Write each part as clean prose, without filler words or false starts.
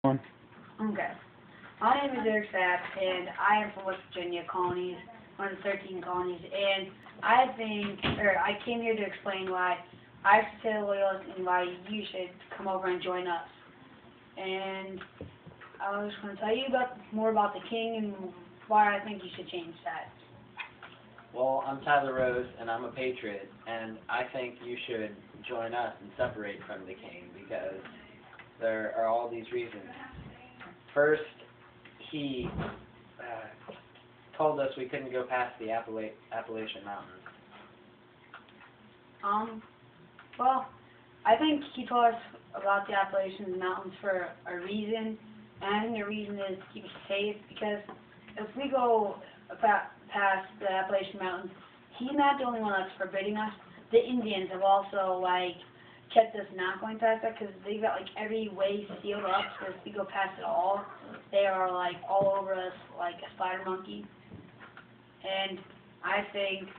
Okay. My name is Eric Sapp, and I am from West Virginia colonies, one of the 13 colonies, and I came here to explain why I should stay Loyalist and why you should come over and join us. And I was going to tell you more about the king and why I think you should change that. Well, I'm Tyler Rose, and I'm a patriot, and I think you should join us and separate from the king because there are all these reasons. First, he told us we couldn't go past the Appalachian Mountains. Well, I think he told us about the Appalachian Mountains for a reason, and I think the reason is to keep us safe, because if we go past the Appalachian Mountains, he's not the only one that's forbidding us. The Indians have also, kept us not going past that, because they've got, every way sealed up, so if we go past it all, they are, all over us like a spider monkey. And I think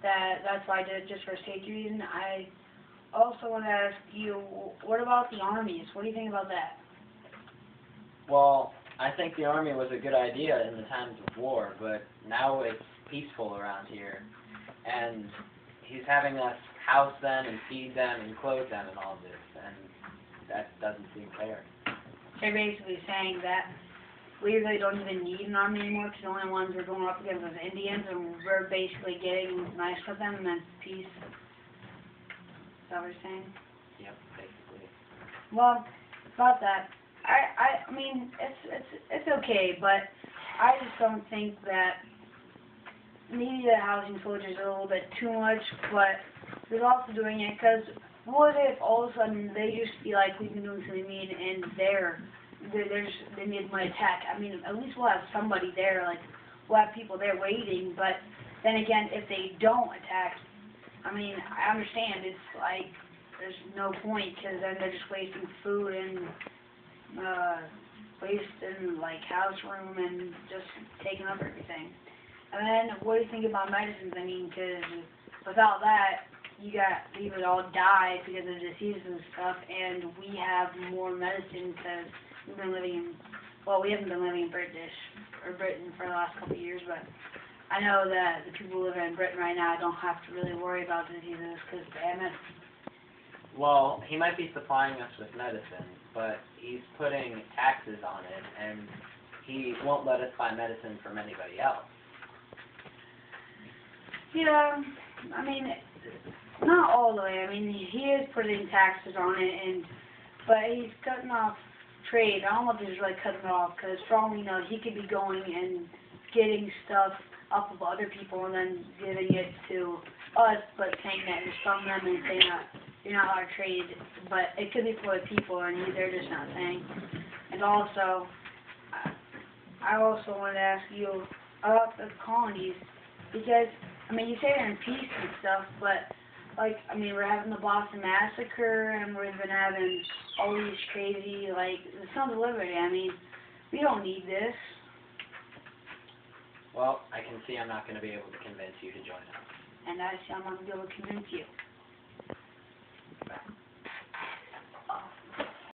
that's why I did it, just for a safety reason. I also want to ask you, what about the armies? What do you think about that? Well, I think the army was a good idea in the times of war, but now it's peaceful around here, and he's having us house them and feed them and clothe them and all this, and that doesn't seem fair. They're basically saying that we really don't even need an army anymore, because the only ones we're going up against are Indians, and we're basically getting nice with them, and then peace. Is that what you're saying? Yep, basically. Well, about that, I mean, it's okay, but I just don't think that maybe the housing soldiers are a little bit too much, but they're also doing it because what if all of a sudden they just be like, we've been doing something mean, and they made my attack? I mean, at least we'll have somebody there, we'll have people there waiting, but then again, if they don't attack, I mean, I understand, it's there's no point, because then they're just wasting food and wasting, house room and just taking up everything. And then, what do you think about medicines? I mean, because without that, we would all die because of diseases and stuff, and we have more medicine because we've been living we haven't been living in Britain for the last couple of years, but I know that the people living in Britain right now don't have to really worry about diseases because they have medicine. Well, he might be supplying us with medicine, but he's putting taxes on it, and he won't let us buy medicine from anybody else. Yeah, I mean, not all the way. I mean, he is putting taxes on it, but he's cutting off trade. I don't know if he's really cutting it off, because for all we know, he could be going and getting stuff off of other people and then giving it to us, but saying that it's from them and saying that you're not allowed to trade, but it could be for the people, and they're just not saying. And also, I also wanted to ask you about the colonies, because, I mean, you say they're in peace and stuff, but, I mean, we're having the Boston Massacre, and we've been having all these crazy, the Sons of Liberty. I mean, we don't need this. Well, I can see I'm not going to be able to convince you to join us. And I see I'm not going to be able to convince you.